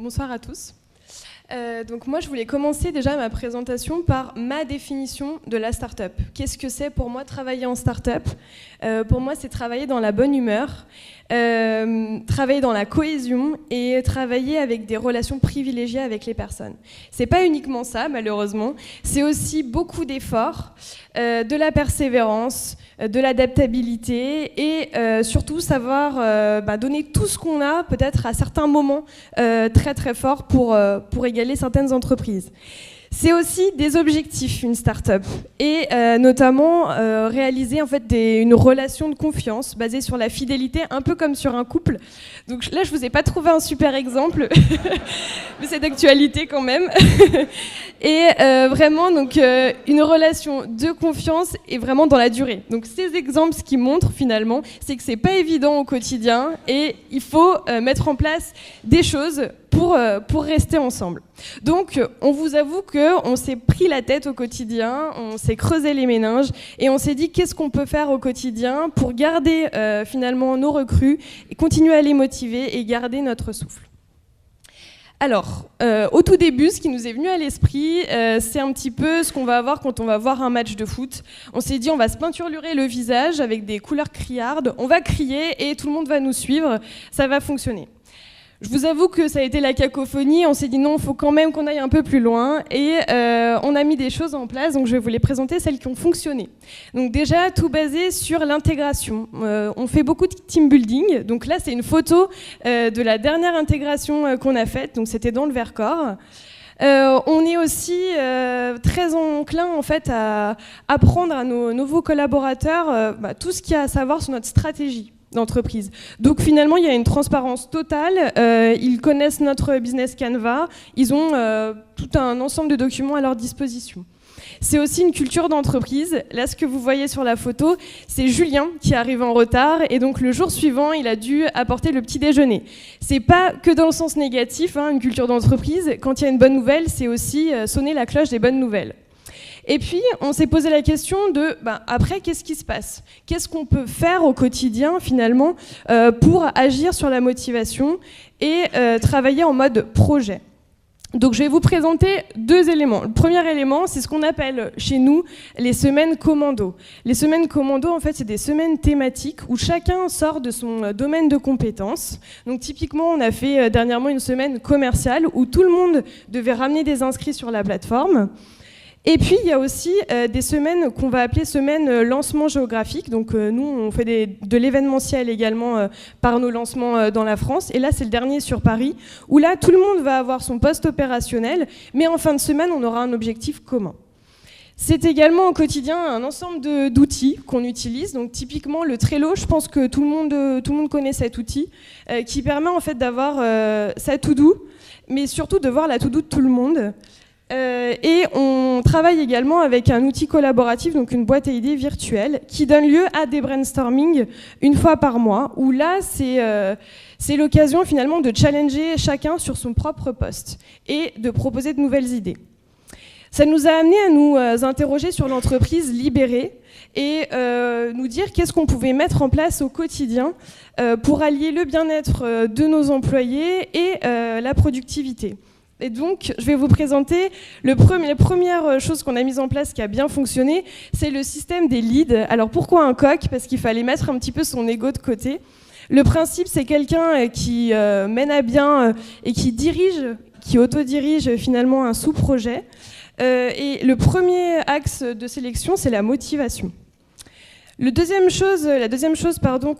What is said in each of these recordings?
Bonsoir à tous. Donc moi, je voulais commencer déjà ma présentation par ma définition de la start-up. Qu'est-ce que c'est pour moi travailler en start-up ? Pour moi, c'est travailler dans la bonne humeur, travailler dans la cohésion et travailler avec des relations privilégiées avec les personnes. C'est pas uniquement ça, malheureusement. C'est aussi beaucoup d'efforts, de la persévérance, de l'adaptabilité et surtout savoir donner tout ce qu'on a, peut-être à certains moments très très forts pour égaler certaines entreprises. C'est aussi des objectifs, une start-up, et notamment réaliser en fait une relation de confiance basée sur la fidélité, un peu comme sur un couple. Donc là, je vous ai pas trouvé un super exemple, mais c'est d'actualité quand même. Et vraiment, donc une relation de confiance et vraiment dans la durée. Donc ces exemples, ce qui montrent finalement, c'est que c'est pas évident au quotidien et il faut mettre en place des choses pour rester ensemble. Donc, on vous avoue qu'on s'est pris la tête au quotidien, on s'est creusé les méninges et on s'est dit qu'est-ce qu'on peut faire au quotidien pour garder finalement nos recrues et continuer à les motiver et garder notre souffle. Alors, au tout début, ce qui nous est venu à l'esprit, c'est un petit peu ce qu'on va avoir quand on va voir un match de foot. On s'est dit, on va se peinturlurer le visage avec des couleurs criardes, on va crier et tout le monde va nous suivre, ça va fonctionner. Je vous avoue que ça a été la cacophonie, on s'est dit non, il faut quand même qu'on aille un peu plus loin et on a mis des choses en place, donc je vais vous les présenter, celles qui ont fonctionné. Donc déjà, tout basé sur l'intégration. On fait beaucoup de team building, donc là c'est une photo de la dernière intégration qu'on a faite, donc c'était dans le Vercors. On est aussi très enclin en fait à apprendre à nos nouveaux collaborateurs tout ce qu'il y a à savoir sur notre stratégie d'entreprise. Donc finalement, il y a une transparence totale. Ils connaissent notre business Canva. Ils ont tout un ensemble de documents à leur disposition. C'est aussi une culture d'entreprise. Là, ce que vous voyez sur la photo, c'est Julien qui arrive en retard. Et donc, le jour suivant, il a dû apporter le petit déjeuner. C'est pas que dans le sens négatif, une culture d'entreprise. Quand il y a une bonne nouvelle, c'est aussi sonner la cloche des bonnes nouvelles. Et puis, on s'est posé la question de, après, qu'est-ce qui se passe ? Qu'est-ce qu'on peut faire au quotidien, finalement, pour agir sur la motivation et travailler en mode projet ? Donc, je vais vous présenter deux éléments. Le premier élément, c'est ce qu'on appelle chez nous les semaines commando. Les semaines commando, en fait, c'est des semaines thématiques où chacun sort de son domaine de compétences. Donc, typiquement, on a fait dernièrement une semaine commerciale où tout le monde devait ramener des inscrits sur la plateforme. Et puis, il y a aussi des semaines qu'on va appeler semaines lancement géographique. Donc, nous, on fait de l'événementiel également par nos lancements dans la France. Et là, c'est le dernier sur Paris, où là, tout le monde va avoir son poste opérationnel, mais en fin de semaine, on aura un objectif commun. C'est également au quotidien un ensemble d'outils qu'on utilise. Donc, typiquement, le Trello, je pense que tout le monde connaît cet outil, qui permet en fait d'avoir sa to-do, mais surtout de voir la to-do de tout le monde. Et on travaille également avec un outil collaboratif, donc une boîte à idées virtuelle, qui donne lieu à des brainstorming une fois par mois, où là, c'est l'occasion finalement de challenger chacun sur son propre poste et de proposer de nouvelles idées. Ça nous a amené à nous interroger sur l'entreprise libérée et nous dire qu'est-ce qu'on pouvait mettre en place au quotidien pour allier le bien-être de nos employés et la productivité. Et donc, je vais vous présenter la première chose qu'on a mise en place qui a bien fonctionné, c'est le système des leads. Alors, pourquoi un coq ? Parce qu'il fallait mettre un petit peu son ego de côté. Le principe, c'est quelqu'un qui mène à bien et qui autodirige finalement un sous-projet. Et le premier axe de sélection, c'est la motivation. La deuxième chose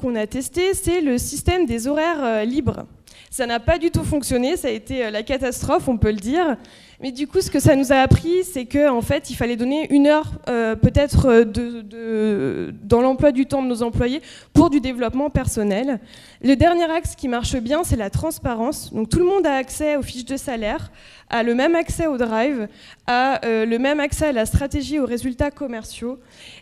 qu'on a testé, c'est le système des horaires libres. Ça n'a pas du tout fonctionné, ça a été la catastrophe, on peut le dire. Mais du coup, ce que ça nous a appris, c'est qu'en fait, il fallait donner une heure peut-être dans l'emploi du temps de nos employés pour du développement personnel. Le dernier axe qui marche bien, c'est la transparence. Donc tout le monde a accès aux fiches de salaire, a le même accès au drive, a le même accès à la stratégie, aux résultats commerciaux.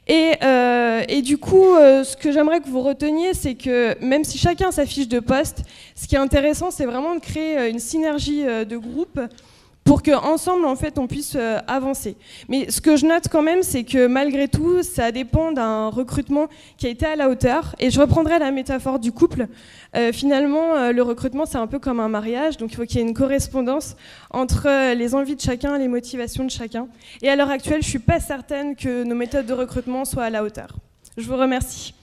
Et du coup, ce que j'aimerais que vous reteniez, c'est que même si chacun a sa fiche de poste, ce qui est intéressant, c'est vraiment de créer une synergie de groupe pour qu'ensemble, en fait, on puisse avancer. Mais ce que je note quand même, c'est que malgré tout, ça dépend d'un recrutement qui a été à la hauteur. Et je reprendrai la métaphore du couple. Finalement, le recrutement, c'est un peu comme un mariage, donc il faut qu'il y ait une correspondance entre les envies de chacun et les motivations de chacun. Et à l'heure actuelle, je ne suis pas certaine que nos méthodes de recrutement soient à la hauteur. Je vous remercie.